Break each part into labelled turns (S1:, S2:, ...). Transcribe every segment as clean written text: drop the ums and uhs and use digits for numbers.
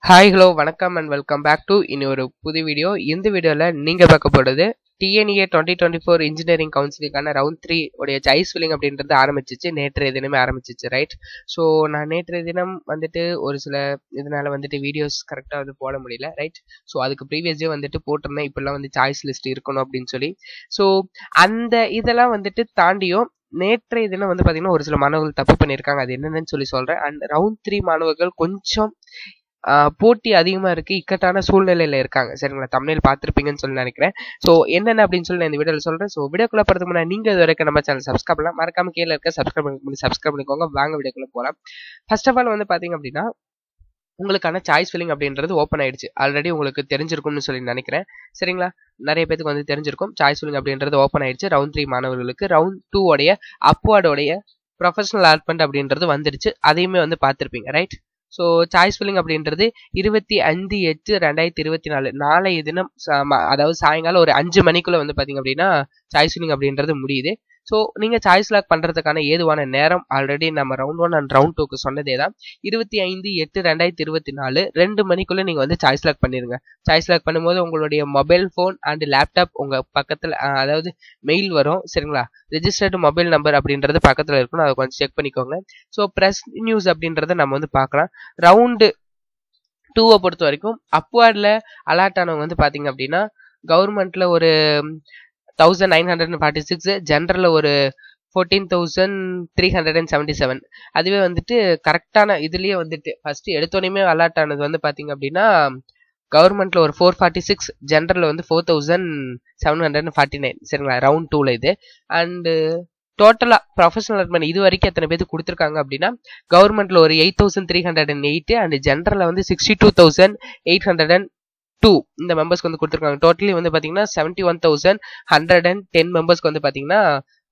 S1: Hi hello வணக்கம் and welcome back to இன்னொரு புது வீடியோ. இந்த வீடியோவில் நீங்கள் பார்க்க போகிறது டிஎன்ஏ 2024 இன்ஜினியரிங் கவுன்சிலிங்கான ரவுண்ட் 3 உடைய சாய்ஸ் ஃபில்லிங் அப்படின்றது ஆரம்பிச்சிச்சு. நேற்றைய தினமே ஆரம்பிச்சிச்சு, ரைட்? ஸோ நான் நேற்றைய தினம் வந்துட்டு ஒரு சில இதனால வந்துட்டு வீடியோஸ் கரெக்டாக வந்து போட முடியல, ரைட்? ஸோ அதுக்கு ப்ரீவியஸ் டே வந்துட்டு போட்டிருந்தேன் இப்படிலாம் வந்து சாய்ஸ் லிஸ்ட் இருக்கணும் அப்படின்னு சொல்லி. ஸோ அந்த இதெல்லாம் வந்துட்டு தாண்டியும் நேற்றைய தினம் வந்து பார்த்தீங்கன்னா ஒரு சில மாணவர்கள் தப்பு பண்ணியிருக்காங்க. அது என்னென்னு சொல்லி சொல்கிறேன். அண்ட் ரவுண்ட் 3 மாணவர்கள் கொஞ்சம் போட்டி அதிகமா இருக்கு, இக்கட்டான சூழ்நிலையில இருக்காங்க. சரிங்களா? தம்ப்நெயில் பார்த்திருப்பீங்கன்னு சொல்லி நினைக்கிறேன். ஸோ என்னென்ன அப்படின்னு சொல்லி நான் இந்த வீடியோவில் சொல்றேன். ஸோ வீடியோக்குள்ள போறதுக்கு முன்னாடி நீங்க இது வரைக்கும் நம்ம சேனல் சப்ஸ்கிரைப் பண்ணலாம், மறக்காம கீழே இருக்க சப்ஸ்கிரைப் பண்ணிக்கோங்க. வாங்க வீடியோக்குள்ள போகலாம். ஃபர்ஸ்ட் ஆஃப் ஆல் வந்து பாத்தீங்க அப்படின்னா உங்களுக்கான சாய்ஸ் ஃபில்லிங் அப்படின்றது ஓப்பன் ஆயிடுச்சு. ஆல்ரெடி உங்களுக்கு தெரிஞ்சிருக்கும்னு சொல்லி நினைக்கிறேன். சரிங்களா? நிறைய பேருக்கு வந்து தெரிஞ்சிருக்கும். சாய்ஸ் ஃபில்லிங் அப்படின்றது ஓப்பன் ஆயிடுச்சு. ரவுண்ட் 3 மாணவர்களுக்கு ரவுண்ட் 2 உடைய அப்வார்டோடைய ப்ரொஃபஷனல் அலாட்மெண்ட் அப்படின்றது வந்துடுச்சு. அதையுமே வந்து பார்த்திருப்பீங்க, ரைட்? ஸோ சாய்ஸ் ஃபில்லிங் அப்படின்றது 25/8/2024 நாளைய தினம் அதாவது சாயங்காலம் ஒரு 5 மணிக்குள்ள வந்து பாத்தீங்க அப்படின்னா சாய்ஸ் ஃபில்லிங் அப்படின்றது முடியுது. ஸோ நீங்க சாய்ஸ் லாக் பண்றதுக்கான ஏதுவான நேரம் ஆல்ரெடி நம்ம ரவுண்ட் 1 அண்ட் ரவுண்ட் 2க்கு சொன்னதே தான். 25/8/2024 2 மணிக்குள்ள நீங்க வந்து சாய்ஸ் லாக் பண்ணிருங்க. சாய்ஸ் லாக் பண்ணும்போது உங்களுடைய மொபைல் போன் அண்ட் லேப்டாப் உங்க பக்கத்துல அதாவது மெயில் வரும். சரிங்களா? ரெஜிஸ்டர்டு மொபைல் நம்பர் அப்படின்றது பக்கத்துல இருக்கணும். அதை கொஞ்சம் செக் பண்ணிக்கோங்க. ஸோ பிரஸ் நியூஸ் அப்படின்றத நம்ம வந்து பார்க்கலாம். ரவுண்டு 2 பொறுத்த வரைக்கும் அப்வார்ட்ல அலாட் ஆனவங்க வந்து பாத்தீங்க அப்படின்னா கவர்மெண்ட்ல ஒரு 1946, ஜெனரல்ல ஒரு 14,377. அதுவே வந்துட்டு கரெக்டான இதுலயே வந்துட்டு ஃபர்ஸ்ட் எடுத்தோடனே அலாட் ஆனது வந்து பாத்தீங்க அப்படின்னா கவர்மெண்ட்ல ஒரு 446, ஜெனரல்ல வந்து 4,749. சரிங்களா? ரவுண்ட் 2ல இது. அண்ட் டோட்டலா ப்ரொஃபஷனல் அலாட்மெண்ட் இது வரைக்கும் எத்தனை பேருக்கு கொடுத்துருக்காங்க அப்படின்னா கவர்மெண்ட்ல ஒரு 8,308 அண்ட் ஜெனரல்ல வந்து 62,802 இந்த மெம்பர்ஸ்க்கு வந்து கொடுத்துருக்காங்க. டோட்டலி வந்து பாத்தீங்கன்னா 71,110 மெம்பர்ஸ்க்கு வந்து பாத்தீங்கன்னா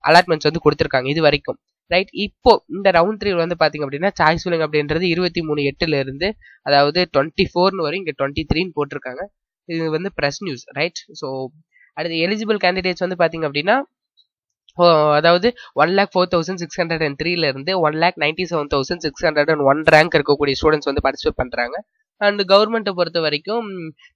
S1: அலாட்மெண்ட்ஸ் வந்து கொடுத்துருக்காங்க இது வரைக்கும், ரைட்? இப்போ இந்த ரவுண்ட் 3 வந்து பாத்தீங்க அப்படின்னா சாய்ஸ் ஃபில்லிங் அப்படின்றது 23/8 இருந்து அதாவது 24 வரை இங்க 23 போட்டிருக்காங்க. இது வந்து பிரஸ் நியூஸ், ரைட்? ஸோ அடுத்து எலிஜிபிள் கேண்டிடேட்ஸ் வந்து பாத்தீங்க அப்படின்னா அதாவது 1,04,603 இருந்து 1,97,601 ரேங்க் இருக்கக்கூடிய ஸ்டூடெண்ட்ஸ் வந்து பார்ட்டிசிபேட் பண்றாங்க. அண்ட் கவர்மெண்ட்டை பொறுத்த வரைக்கும்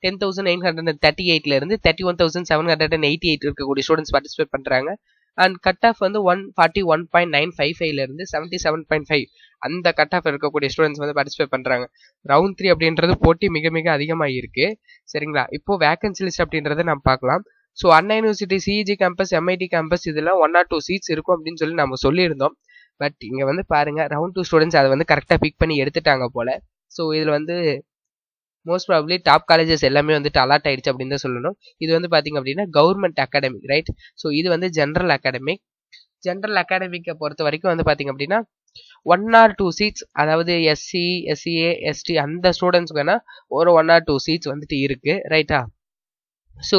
S1: 10,938 இருந்து 31,788 இருக்கக்கூடிய ஸ்டூடெண்ட்ஸ் பார்ட்டிசிபேட் பண்றாங்க. அண்ட் கட் ஆஃப் வந்து 141.955 இருந்து 77.5 அந்த கட் ஆஃப் இருக்கக்கூடிய ஸ்டூடெண்ட்ஸ் வந்து பார்ட்டிசிபேட் பண்றாங்க. ரவுண்ட் 3 அப்படின்றது போட்டி மிக மிக அதிகமாக இருக்கு. சரிங்களா? இப்போ வேகன்சி லிஸ்ட் அப்படின்றத நம்ம பார்க்கலாம். So Anna university, CEG campus, MIT campus இதெல்லாம் 1 or 2 சீட்ஸ் இருக்கும் அப்படின்னு சொல்லி நம்ம சொல்லியிருந்தோம். பட் இங்க வந்து பாருங்க ரவுண்ட் 2 ஸ்டூடெண்ட்ஸ் அதை வந்து கரெக்டா பிக் பண்ணி எடுத்துட்டாங்க போல. ஸோ இதுல வந்து மோஸ்ட் ப்ராபப்லி டாப் காலேஜஸ் எல்லாமே வந்துட்டு அலாட் ஆயிடுச்சு அப்படின்னு தான் சொல்லணும். இது வந்து பாத்தீங்க அப்படின்னா கவர்மெண்ட் அகாடமிக், ரைட்? ஸோ இது வந்து ஜெனரல் அகாடமிக்கை பொறுத்த வரைக்கும் வந்து பாத்தீங்க அப்படின்னா 1 or 2 சீட்ஸ், அதாவது எஸ்சி, எஸ்சிஏ, எஸ்டி அந்த ஸ்டூடெண்ட்ஸ்க்கு வேணா ஒரு 1 or 2 சீட்ஸ் வந்துட்டு இருக்கு, ரைட்டா? ஸோ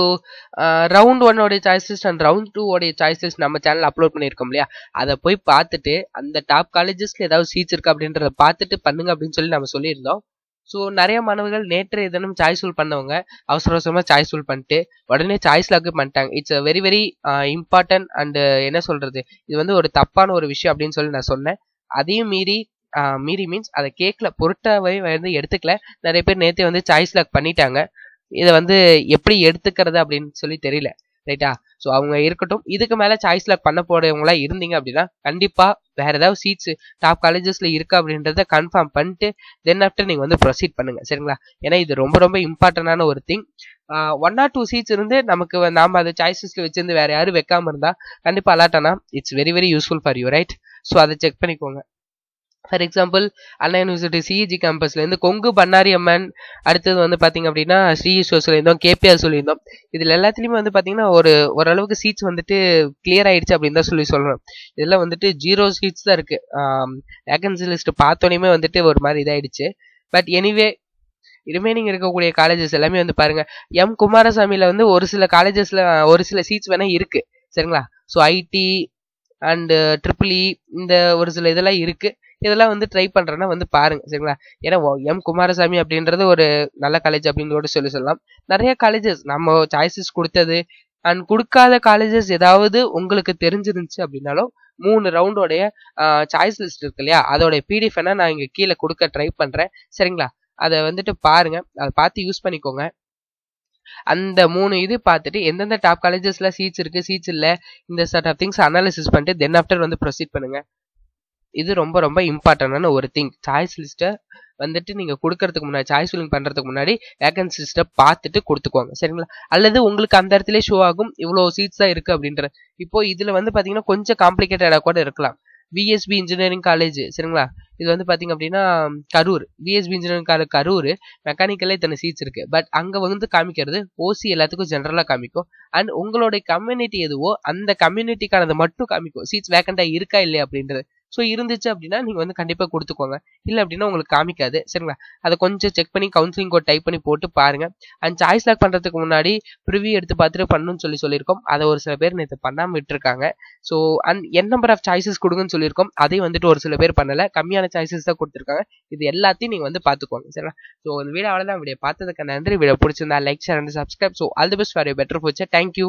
S1: ரவுண்ட் 1 உடைய சாய்ஸ் லிஸ்ட் அண்ட் ரவுண்ட் 2 உடைய சாய்ஸ் லிஸ்ட் நம்ம சேனல் அப்லோட் பண்ணியிருக்கோம் இல்லையா? அதை போய் பார்த்துட்டு அந்த டாப் காலேஜஸ்ல ஏதாவது சீட்ஸ் இருக்கு அப்படின்றத பார்த்துட்டு பண்ணுங்க அப்படின்னு சொல்லி நம்ம சொல்லியிருந்தோம். ஸோ நிறைய மாணவர்கள் நேற்றைய தினம் சாய்ஸ் ஃபில் பண்ணவங்க அவசர அவசரமா சாய்ஸ் ஃபில் பண்ணிட்டு உடனே சாய்ஸ் லாக் பண்ணிட்டாங்க. It's very very important and என்ன சொல்றது, இது வந்து ஒரு தப்பான ஒரு விஷயம் அப்படின்னு சொல்லி நான் சொன்னேன். அதையும் மீறி மீன்ஸ் அதை கேட்கல, பொருட்டாவே வந்து எடுத்துக்கல. நிறைய பேர் நேற்றே வந்து சாய்ஸ் லாக் பண்ணிட்டாங்க. இதை வந்து எப்படி எடுத்துக்கிறது அப்படின்னு சொல்லி தெரியல, ரைட்டா? ஸோ அவங்க இருக்கட்டும். இதுக்கு மேல சாய்ஸ் லாக் பண்ண போறவங்களா இருந்தீங்க அப்படின்னா கண்டிப்பா வேற ஏதாவது சீட்ஸ் டாப் காலேஜஸ்ல இருக்கா அப்படின்றத கன்ஃபார்ம் பண்ணிட்டு தென் ஆஃப்டர் நீங்க வந்து ப்ரொசீட் பண்ணுங்க. சரிங்களா? ஏன்னா இது ரொம்ப ரொம்ப இம்பார்ட்டன்டான ஒரு திங். 1 or 2 சீட்ஸ் இருந்து நமக்கு நாம அதை சாய்ஸ் லிஸ்ட்ல வச்சிருந்து வேற யாரும் வைக்காம இருந்தா கண்டிப்பா அலாட் ஆனா it's very very useful for you, right? So அதை செக் பண்ணிக்கோங்க. For example Anna university CEG கேம்பஸ்ல இருந்து கொங்கு பண்ணாரி அம்மன், அடுத்தது வந்து பாத்தீங்க அப்படின்னா ஸ்ரீ சொல்லியிருந்தோம், கேபிஆர் சொல்லியிருந்தோம். இதுல எல்லாத்துலயுமே வந்து பாத்தீங்கன்னா ஓரளவுக்கு சீட்ஸ் வந்துட்டு கிளியர் ஆயிடுச்சு அப்படின்னு தான் சொல்லணும். இதெல்லாம் வந்துட்டு 0 சீட்ஸ் தான் இருக்கு. வேகன்சி லிஸ்ட் பார்த்தோன்னே வந்துட்டு ஒரு மாதிரி இதாயிடுச்சு. பட் எனிவே ரிமைனிங் இருக்கக்கூடிய காலேஜஸ் எல்லாமே வந்து பாருங்க. எம் குமாரசாமியில வந்து ஒரு சில காலேஜஸ்ல ஒரு சில சீட்ஸ் வேணா இருக்கு. சரிங்களா? ஸோ ஐடி அண்ட் ட்ரிபிள் இந்த ஒரு சில இதெல்லாம் இருக்கு. இதெல்லாம் வந்து ட்ரை பண்றேன்னா வந்து பாருங்க. சரிங்களா? ஏன்னா எம் குமாரசாமி அப்படின்றது ஒரு நல்ல காலேஜ் அப்படின்னு கூட சொல்லலாம். நிறைய காலேஜஸ் நம்ம சாய்ஸஸ் கொடுத்தது அண்ட் கொடுக்காத காலேஜஸ் ஏதாவது உங்களுக்கு தெரிஞ்சிருந்துச்சு அப்படின்னாலும் 3 ரவுண்டோடைய சாய்ஸ் லிஸ்ட் இருக்கு இல்லையா, அதோட பிடிஎஃப் நான் இங்க கீழே கொடுக்க ட்ரை பண்றேன். சரிங்களா? அதை வந்துட்டு பாருங்க, அதை பார்த்து யூஸ் பண்ணிக்கோங்க. அந்த 3 இது பார்த்துட்டு எந்தெந்த டாப் காலேஜஸ்ல சீட்ஸ் இருக்கு, சீட்ஸ் இல்ல, இந்த சார்ட் ஆஃப் திங்ஸ் அனாலிசிஸ் பண்ணிட்டு தென் ஆஃப்டர் வந்து ப்ரொசீட் பண்ணுங்க. இது ரொம்ப ரொம்ப இம்பார்ட்டன்டான ஒரு திங். சாய்ஸ் லிஸ்ட்டை வந்துட்டு நீங்க கொடுக்கறதுக்கு முன்னாடி, சாய்ஸ் ஃபில்லிங் பண்றதுக்கு முன்னாடி வேகன்சி லிஸ்ட்டை பார்த்துட்டு கொடுத்துக்கோங்க, சரிங்களா? அல்லது உங்களுக்கு அந்த இடத்துல ஷோ ஆகும் இவ்வளவு சீட்ஸ் தான் இருக்கு அப்படின்ற. இப்போ இதுல வந்து பாத்தீங்கன்னா கொஞ்சம் காம்ப்ளிகேட்டடா கூட இருக்கலாம். விஎஸ்பி இன்ஜினியரிங் காலேஜ், சரிங்களா? இது வந்து பாத்தீங்க அப்படின்னா Karur, VSB engineering college Karur, மெக்கானிக்கல்ல இத்தனை சீட்ஸ் இருக்கு. பட் அங்க வந்து காமிக்கிறது ஓசி எல்லாத்துக்கும் ஜென்ரலா காமிக்கும். அண்ட் உங்களுடைய கம்யூனிட்டி எதுவோ அந்த கம்யூனிட்டிக்கானது மட்டும் காமிக்கும், சீட்ஸ் வேக்கண்டா இருக்கா இல்லையா அப்படின்றது. ஸோ இருந்துச்சு அப்படின்னா நீங்க வந்து கண்டிப்பா கொடுத்துக்கோங்க, இல்லை அப்படின்னா உங்களுக்கு காமிக்காது, சரிங்களா? அதை கொஞ்சம் செக் பண்ணி கவுன்சிலிங் கோட் டைப் பண்ணி போட்டு பாருங்க. அண்ட் சாய்ஸ் லாக் பண்றதுக்கு முன்னாடி ப்ரிவியூ எடுத்து பார்த்துட்டு பண்ணணும்னு சொல்லியிருக்கோம். அதை ஒரு சில பேர் நேற்று பண்ணாம விட்டுருக்காங்க. So and n number of choices கொடுங்கன்னு சொல்லியிருக்கோம், அதையும் வந்துட்டு ஒரு சில பேர் பண்ணல, கம்மியான சாய்ஸஸ் தான் கொடுத்துருக்காங்க. இது எல்லாத்தையும் நீங்க வந்து பார்த்துக்கோங்க, சரிங்களா? ஸோ இந்த வீடியோ அவ்வளோதான். வீடியோ பார்த்ததுக்கு நன்றி. வீடியோ பிடிச்சிருந்தா like, share and subscribe. So all the best for you better future. Thank you.